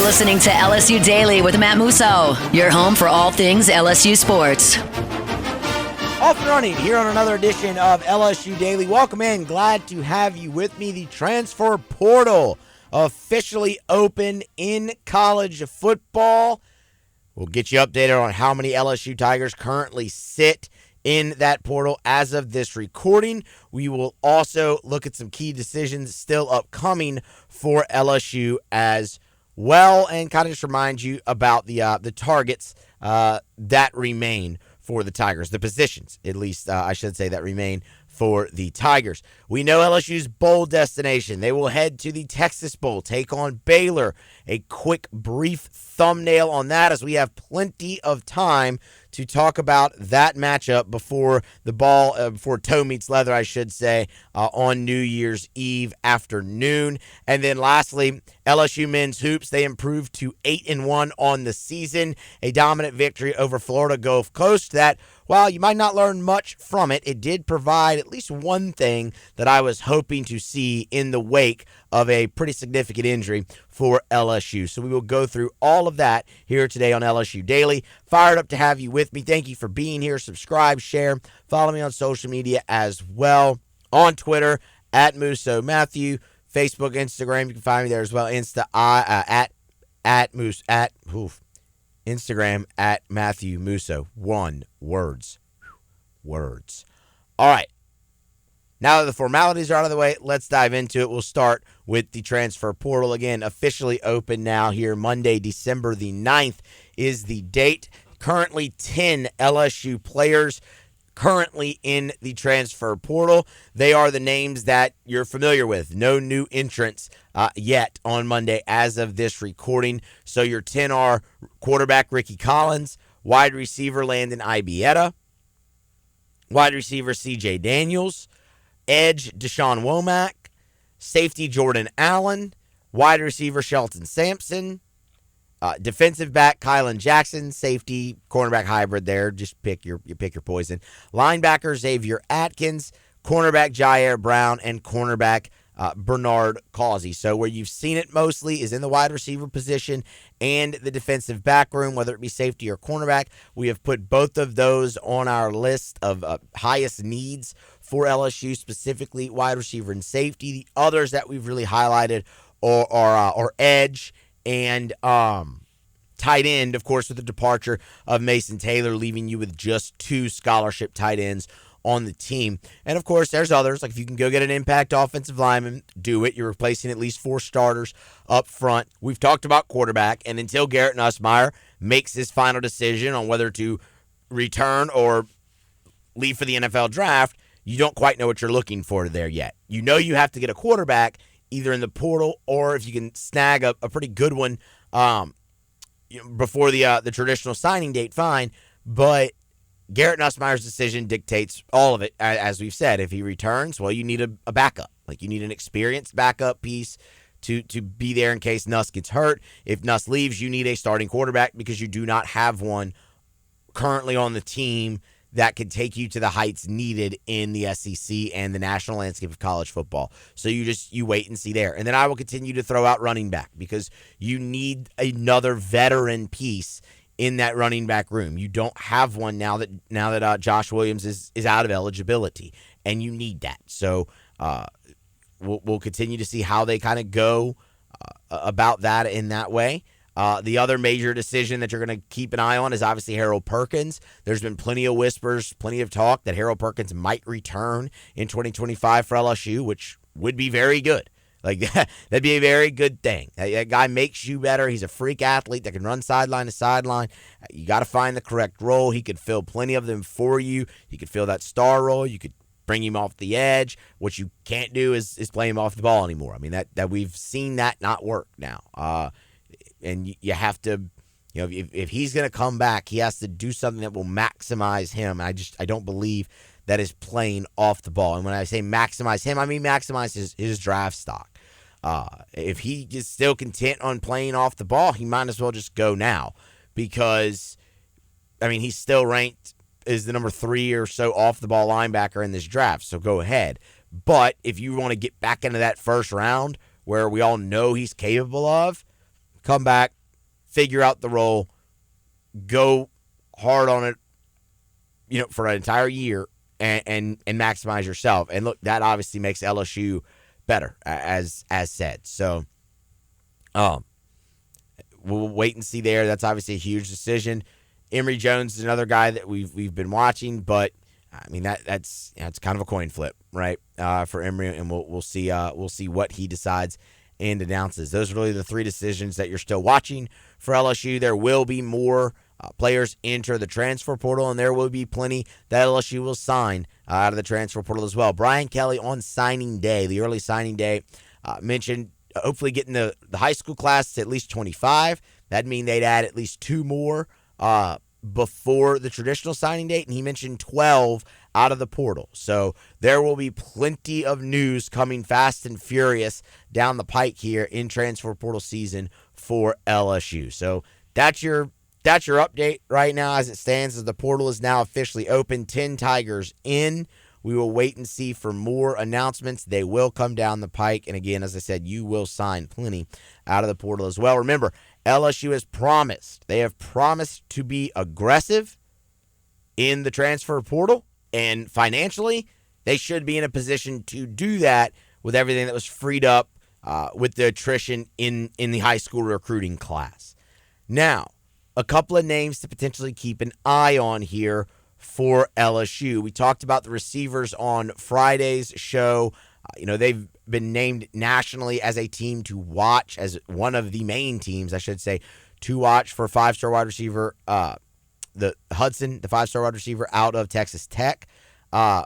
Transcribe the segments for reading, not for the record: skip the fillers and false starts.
listening to LSU Daily with Matt Musso, your home for all things LSU sports. Off and running here on another edition of LSU Daily. Welcome in. Glad to have you with me. The transfer portal officially open in college football. We'll get you updated on how many LSU Tigers currently sit in that portal as of this recording. We will also look at some key decisions still upcoming for LSU as well, and kind of just remind you about the targets that remain for the Tigers, the positions, at least I should say, that remain for the Tigers. We know LSU's bowl destination. They will head to the Texas Bowl, take on Baylor. A quick, brief thumbnail on that, as we have plenty of time to talk about that matchup before before toe meets leather, I should say, on New Year's Eve afternoon. And then lastly, LSU men's hoops. They improved to 8-1 on the season. A dominant victory over Florida Gulf Coast that, while you might not learn much from it, it did provide at least one thing that I was hoping to see in the wake of a pretty significant injury for LSU. So we will go through all of that here today on LSU Daily. Fired up to have you with me. Thank you for being here. Subscribe, share, follow me on social media as well. On Twitter, at Musso Matthew. Facebook, Instagram, you can find me there as well. Instagram at Matthew Musso. Words. All right. Now that the formalities are out of the way, let's dive into it. We'll start with the transfer portal. Again, officially open now here. Monday, December the 9th is the date. Currently 10 LSU players currently in the transfer portal. They are the names that you're familiar with. No new entrants yet on Monday as of this recording. So your 10 are quarterback Ricky Collins, wide receiver Landon Ibieta, wide receiver CJ Daniels, edge Deshaun Womack, safety Jordan Allen, wide receiver Shelton Sampson, defensive back Kylan Jackson, safety cornerback hybrid there. Just pick your poison. Linebacker Xavier Atkins, cornerback Jair Brown, and cornerback Bernard Causey. So where you've seen it mostly is in the wide receiver position and the defensive back room, whether it be safety or cornerback. We have put both of those on our list of highest needs for LSU, specifically wide receiver and safety. The others that we've really highlighted are edge and tight end, of course, with the departure of Mason Taylor, leaving you with just 2 scholarship tight ends on the team. And, of course, there's others. Like, if you can go get an impact offensive lineman, do it. You're replacing at least 4 starters up front. We've talked about quarterback, and until Garrett Nussmeier makes his final decision on whether to return or leave for the NFL draft, you don't quite know what you're looking for there yet. You know you have to get a quarterback either in the portal or if you can snag a pretty good one before the traditional signing date, fine. But Garrett Nussmeier's decision dictates all of it. As we've said, if he returns, well, you need a backup. Like, you need an experienced backup piece to be there in case Nuss gets hurt. If Nuss leaves, you need a starting quarterback because you do not have one currently on the team that could take you to the heights needed in the SEC and the national landscape of college football. So you wait and see there. And then I will continue to throw out running back because you need another veteran piece in that running back room. You don't have one now that Josh Williams is out of eligibility, and you need that. So we'll continue to see how they kind of go about that in that way. The other major decision that you're going to keep an eye on is obviously Harold Perkins. There's been plenty of whispers, plenty of talk that Harold Perkins might return in 2025 for LSU, which would be very good. Like, that'd be a very good thing. That guy makes you better. He's a freak athlete that can run sideline to sideline. You got to find the correct role. He could fill plenty of them for you. He could fill that star role. You could bring him off the edge. What you can't do is play him off the ball anymore. I mean, that we've seen that not work now. And you have to, if he's going to come back, he has to do something that will maximize him. I don't believe that is playing off the ball. And when I say maximize him, I mean maximize his draft stock. If he is still content on playing off the ball, he might as well just go now because, he's still ranked as the number 3 or so off the ball linebacker in this draft. So go ahead. But if you want to get back into that first round where we all know he's capable of, come back, figure out the role, go hard on it, for an entire year and maximize yourself. And look, that obviously makes LSU better, as said. So, we'll wait and see there. That's obviously a huge decision. Emory Jones is another guy that we've been watching, but I mean that's kind of a coin flip, right? For Emory, and we'll see what he decides and announces. Those are really the three decisions that you're still watching for LSU. There will be more players enter the transfer portal, and there will be plenty that LSU will sign out of the transfer portal as well. Brian Kelly on signing day, the early signing day, mentioned hopefully getting the high school class to at least 25. That'd mean they'd add at least two more before the traditional signing date, and he mentioned 12 out of the portal. So there will be plenty of news coming fast and furious down the pike here in transfer portal season for LSU. So that's your update right now as it stands, as the portal is now officially open. 10 Tigers in. We will wait and see for more announcements. They will come down the pike. And again, as I said, you will sign plenty out of the portal as well. Remember, LSU has promised. They have promised to be aggressive in the transfer portal. And financially, they should be in a position to do that with everything that was freed up with the attrition in the high school recruiting class. Now, a couple of names to potentially keep an eye on here for LSU. We talked about the receivers on Friday's show. They've been named nationally as a team to watch, as one of the main teams, I should say, to watch for five-star wide receiver, the Hudson, the five-star wide receiver out of Texas Tech.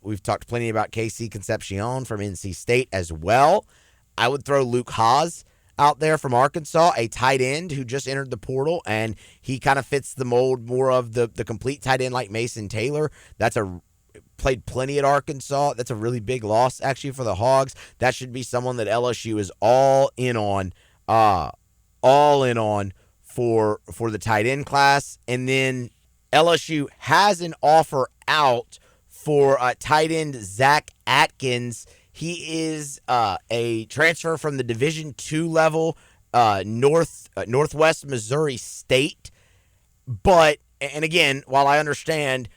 We've talked plenty about KC Concepcion from NC State as well. I would throw Luke Haas out there from Arkansas, a tight end who just entered the portal, and he kind of fits the mold more of the complete tight end like Mason Taylor. Played plenty at Arkansas. That's a really big loss actually for the Hogs. That should be someone that LSU is all in on for the tight end class. And then LSU has an offer out for tight end Zach Atkins. He is a transfer from the Division II level, Northwest Missouri State. But, and again, while I understand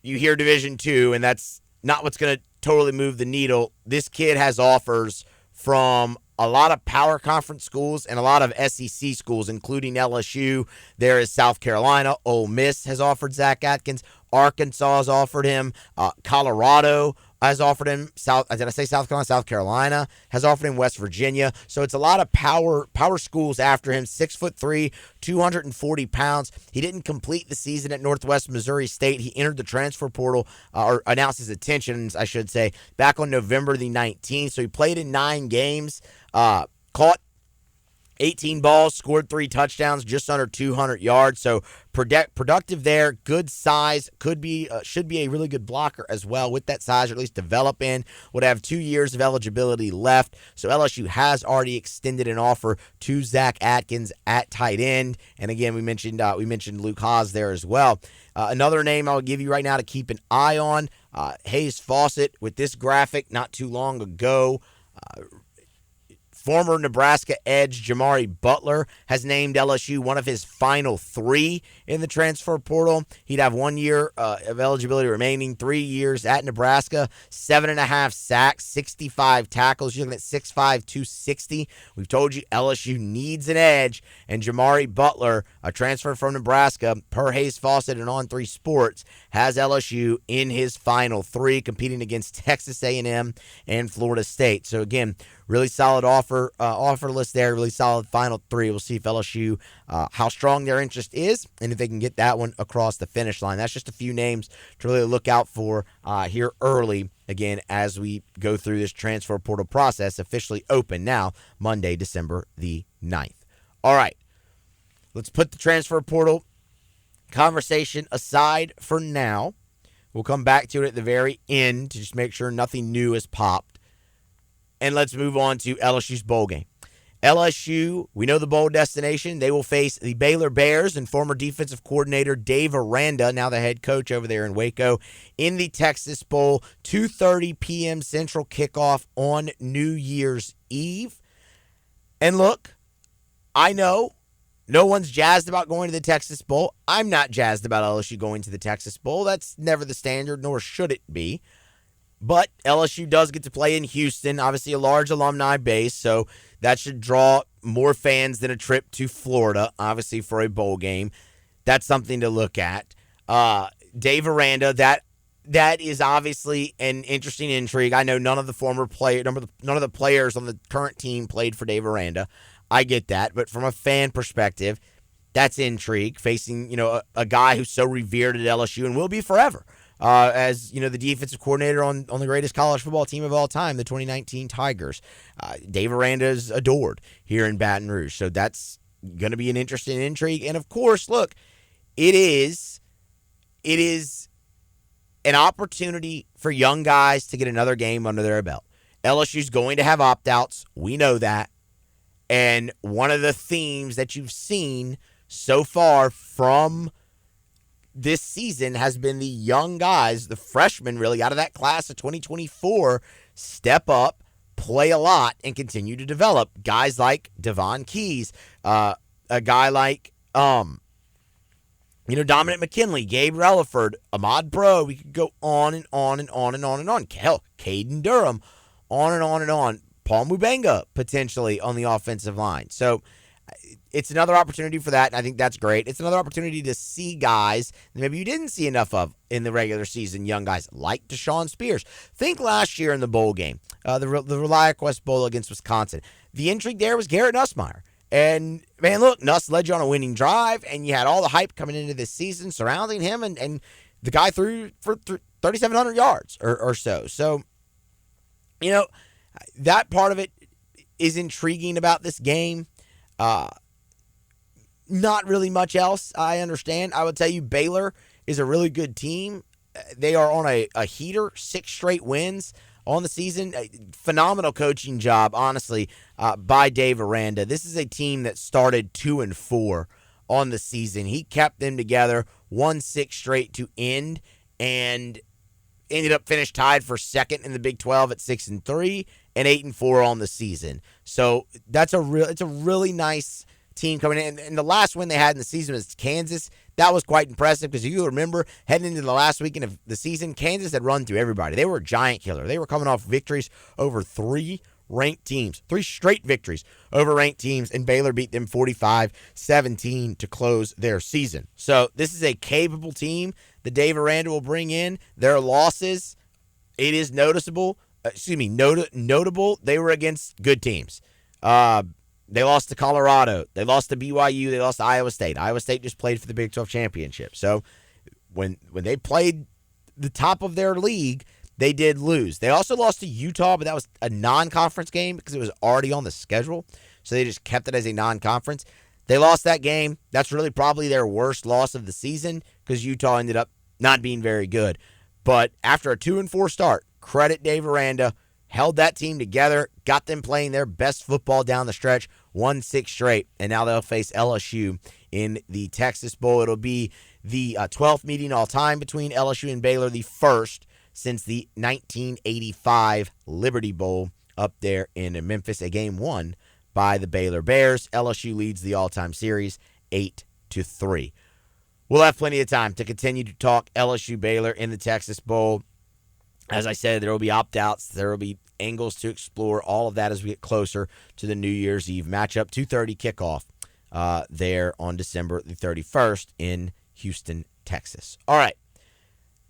you hear Division II, and that's not what's going to totally move the needle, this kid has offers from a lot of power conference schools and a lot of SEC schools, including LSU. There is South Carolina. Ole Miss has offered Zach Atkins. Arkansas has offered him. Colorado has offered him. South Carolina? South Carolina has offered him. West Virginia. So it's a lot of power schools after him. 6'3", 240 pounds. He didn't complete the season at Northwest Missouri State. He entered the transfer portal, or announced his intentions, I should say, back on November the 19th. So he played in 9 games, caught 18 balls, scored 3 touchdowns, just under 200 yards. So productive there, good size, should be a really good blocker as well with that size, or at least develop in. Would have 2 years of eligibility left. So LSU has already extended an offer to Zach Atkins at tight end. And again, we mentioned Luke Haas there as well. Another name I'll give you right now to keep an eye on, Hayes Fawcett, with this graphic not too long ago. Former Nebraska edge Jamari Butler has named LSU one of his final 3 in the transfer portal. He'd have 1 year of eligibility remaining, 3 years at Nebraska, 7.5 sacks, 65 tackles. You're looking at 6'5", 260. We've told you LSU needs an edge, and Jamari Butler, a transfer from Nebraska, per Hayes Fawcett and On3 Sports, has LSU in his final 3, competing against Texas A&M and Florida State. So again, really solid offer list there, really solid final 3. We'll see if LSU, how strong their interest is, and if they can get that one across the finish line. That's just a few names to really look out for here early, again, as we go through this transfer portal process, officially open now, Monday, December the 9th. All right, let's put the transfer portal conversation aside for now. We'll come back to it at the very end to just make sure nothing new has popped. And let's move on to LSU's bowl game. LSU, we know the bowl destination. They will face the Baylor Bears and former defensive coordinator Dave Aranda, now the head coach over there in Waco, in the Texas Bowl. 2:30 p.m. Central kickoff on New Year's Eve. And look, I know No one's jazzed about going to the Texas Bowl. I'm not jazzed about LSU going to the Texas Bowl. That's never the standard, nor should it be. But LSU does get to play in Houston, obviously a large alumni base, so that should draw more fans than a trip to Florida, obviously for a bowl game. That's something to look at. Dave Aranda, that is obviously an interesting intrigue. I know none of the players on the current team played for Dave Aranda. I get that, but from a fan perspective, that's intrigue, facing a guy who's so revered at LSU and will be forever. As the defensive coordinator on the greatest college football team of all time, the 2019 Tigers. Dave Aranda is adored here in Baton Rouge. So that's going to be an interesting intrigue. And, of course, look, it is an opportunity for young guys to get another game under their belt. LSU's going to have opt-outs. We know that. And one of the themes that you've seen so far from this season has been the young guys, the freshmen really out of that class of 2024, step up, play a lot, and continue to develop. Guys like Devon Keys, a guy like Dominic McKinley, Gabe Relaford, Ahmad Bro. We could go on and on and on and on and on. Hell, Caden Durham, on and on and on. Paul Mubenga, potentially, on the offensive line. So it's another opportunity for that, and I think that's great. It's another opportunity to see guys that maybe you didn't see enough of in the regular season, young guys like Deshaun Spears. Think last year in the bowl game, the ReliaQuest Bowl against Wisconsin. The intrigue there was Garrett Nussmeier. And, man, look, Nuss led you on a winning drive, and you had all the hype coming into this season surrounding him, and the guy threw for 3,700 yards or so. So, that part of it is intriguing about this game. Not really much else, I understand. I would tell you Baylor is a really good team. They are on a heater, 6 straight wins on the season. A phenomenal coaching job, honestly, by Dave Aranda. This is a team that started 2-4 on the season. He kept them together, won 6 straight to end, and ended up finished tied for second in the Big 12 at 6-3 and 8-4 on the season. So it's a really nice team coming in. And the last win they had in the season was Kansas. That was quite impressive because you remember heading into the last weekend of the season, Kansas had run through everybody. They were a giant killer. They were coming off victories over 3 ranked teams, 3 straight victories over ranked teams, and Baylor beat them 45-17 to close their season. So this is a capable team that Dave Aranda will bring in. Their losses, it is notable. They were against good teams. They lost to Colorado. They lost to BYU. They lost to Iowa State. Iowa State just played for the Big 12 championship. So when they played the top of their league, they did lose. They also lost to Utah, but that was a non-conference game because it was already on the schedule. So they just kept it as a non-conference. They lost that game. That's really probably their worst loss of the season because Utah ended up not being very good. But after a 2-4 start, credit Dave Aranda, held that team together, got them playing their best football down the stretch, won 6 straight, and now they'll face LSU in the Texas Bowl. It'll be the 12th meeting all-time between LSU and Baylor, the first since the 1985 Liberty Bowl up there in Memphis, a game won by the Baylor Bears. LSU leads the all-time series 8-3. We'll have plenty of time to continue to talk LSU Baylor in the Texas Bowl. As I said, there will be opt-outs. There will be angles to explore, all of that as we get closer to the New Year's Eve matchup. 2:30 kickoff there on December the 31st in Houston, Texas. All right,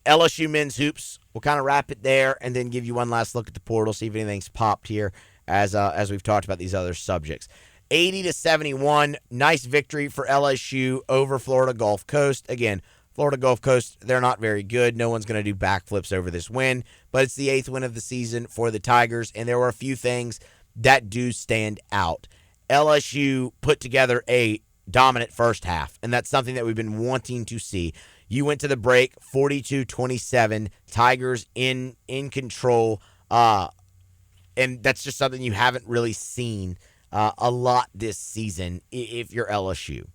LSU men's hoops. We'll kind of wrap it there and then give you one last look at the portal, see if anything's popped here as we've talked about these other subjects. 80-71, nice victory for LSU over Florida Gulf Coast. Again, Florida Gulf Coast, they're not very good. No one's going to do backflips over this win, but it's the 8th win of the season for the Tigers, and there were a few things that do stand out. LSU put together a dominant first half, and that's something that we've been wanting to see. You went to the break, 42-27, Tigers in control, and that's just something you haven't really seen a lot this season if you're LSU.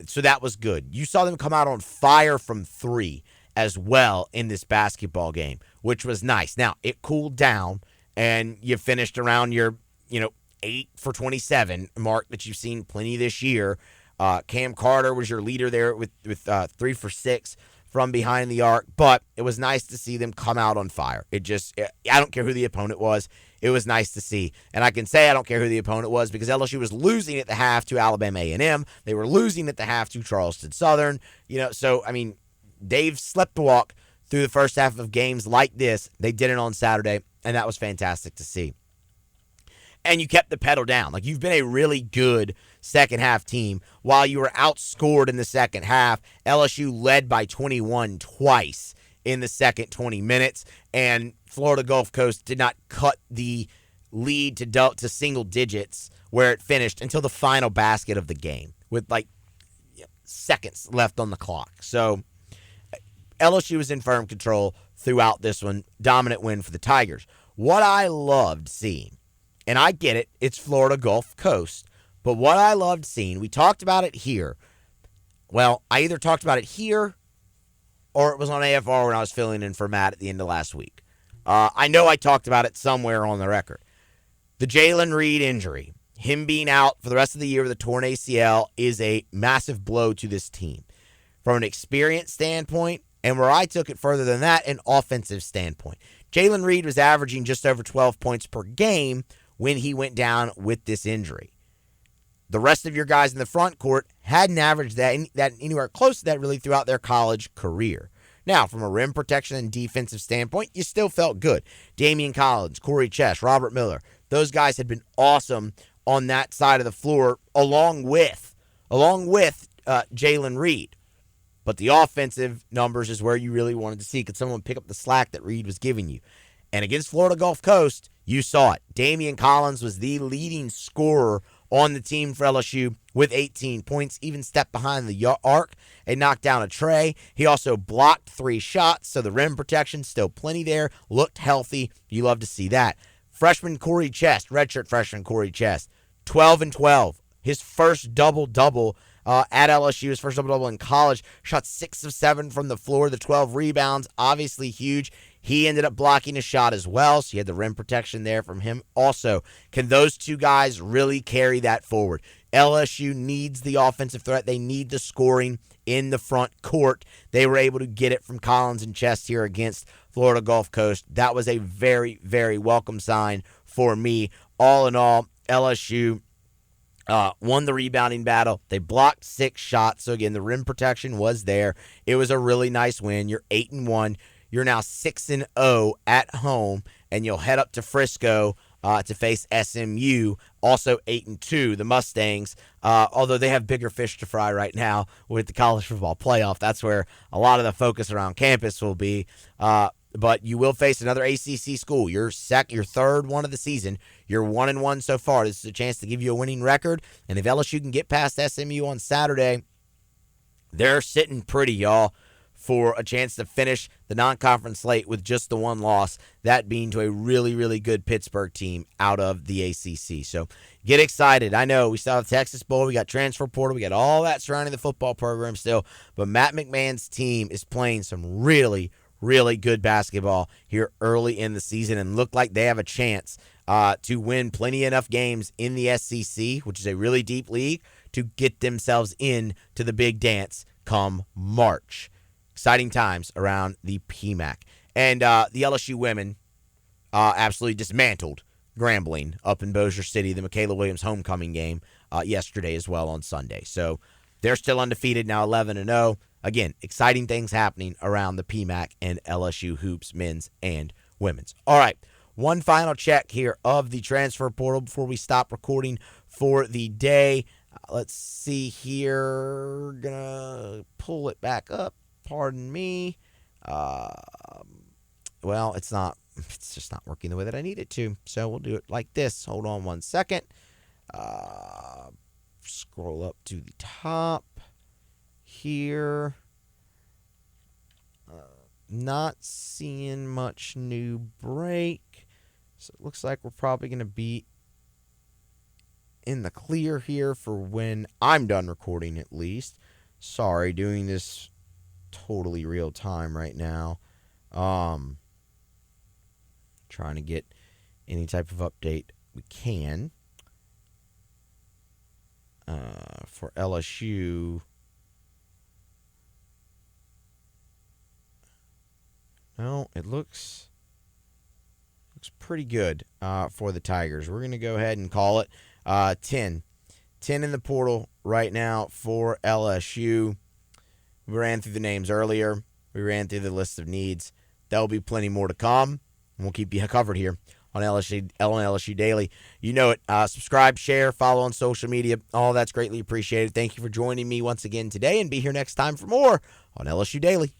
So that was good. You saw them come out on fire from 3 as well in this basketball game, which was nice. Now, it cooled down, and you finished around your 8 for 27 mark that you've seen plenty this year. Cam Carter was your leader there with 3 for 6 from behind the arc, but it was nice to see them come out on fire. I don't care who the opponent was. It was nice to see. And I can say I don't care who the opponent was because LSU was losing at the half to Alabama A&M. They were losing at the half to Charleston Southern. So, they've slept the walk through the first half of games like this. They did it on Saturday, and that was fantastic to see. And you kept the pedal down. Like, you've been a really good second half team. While you were outscored in the second half, LSU led by 21 twice in the second 20 minutes, and Florida Gulf Coast did not cut the lead to single digits where it finished until the final basket of the game with seconds left on the clock. So LSU was in firm control throughout this one. Dominant win for the Tigers. What I loved seeing, and I get it, it's Florida Gulf Coast, but what I loved seeing, we talked about it here. Well, I either talked about it here or it was on AFR when I was filling in for Matt at the end of last week. I know I talked about it somewhere on the record. The Jalen Reed injury, him being out for the rest of the year with a torn ACL, is a massive blow to this team. From an experience standpoint, and where I took it further than that, an offensive standpoint. Jalen Reed was averaging just over 12 points per game when he went down with this injury. The rest of your guys in the front court hadn't averaged that anywhere close to that really throughout their college career. Now, from a rim protection and defensive standpoint, you still felt good. Damian Collins, Corey Chess, Robert Miller, those guys had been awesome on that side of the floor along with Jalen Reed. But the offensive numbers is where you really wanted to see. Could someone pick up the slack that Reed was giving you? And against Florida Gulf Coast, you saw it. Damian Collins was the leading scorer on the team for LSU with 18 points, even stepped behind the arc and knocked down a tray. He also blocked 3 shots, so the rim protection still plenty there. Looked healthy. You love to see that. Freshman Corey Chest, redshirt freshman Corey Chest, 12 and 12. His first double-double at LSU, his first double-double in college. Shot 6 of 7 from the floor. The 12 rebounds, obviously huge. He ended up blocking a shot as well, so you had the rim protection there from him. Also, can those two guys really carry that forward? LSU needs the offensive threat. They need the scoring in the front court. They were able to get it from Collins and Chest here against Florida Gulf Coast. That was a very, very welcome sign for me. All in all, LSU won the rebounding battle. They blocked 6 shots. So, again, the rim protection was there. It was a really nice win. You're 8-1. You're now 6-0 at home, and you'll head up to Frisco to face SMU, also 8-2, the Mustangs, although they have bigger fish to fry right now with the college football playoff. That's where a lot of the focus around campus will be. But you will face another ACC school. Your third one of the season. You're 1-1 so far. This is a chance to give you a winning record, and if LSU can get past SMU on Saturday, they're sitting pretty, y'all, for a chance to finish the non-conference slate with just the one loss, that being to a really, really good Pittsburgh team out of the ACC. So get excited. I know we still have Texas Bowl, we got transfer portal, we got all that surrounding the football program still, but Matt McMahon's team is playing some really, really good basketball here early in the season and look like they have a chance to win plenty enough games in the SEC, which is a really deep league, to get themselves in to the big dance come March. Exciting times around the PMAC. And the LSU women absolutely dismantled Grambling up in Bossier City, the Michaela Williams homecoming game yesterday as well on Sunday. So they're still undefeated, now 11-0. Again, exciting things happening around the PMAC and LSU hoops, men's and women's. All right, one final check here of the transfer portal before we stop recording for the day. Let's see here. Gonna pull it back up. Pardon me. Well, it's just not working the way that I need it to. So we'll do it like this. Hold on one second. Scroll up to the top here. Not seeing much new break. So it looks like we're probably going to be in the clear here for when I'm done recording at least. Sorry, doing this totally real time right now. Trying to get any type of update we can. for LSU. No, it looks pretty good for the Tigers. We're going to go ahead and call it 10. 10 in the portal right now for LSU. We ran through the names earlier. We ran through the list of needs. There'll be plenty more to come, and we'll keep you covered here on LSU Daily. You know it. Subscribe, share, follow on social media. All that's greatly appreciated. Thank you for joining me once again today, and be here next time for more on LSU Daily.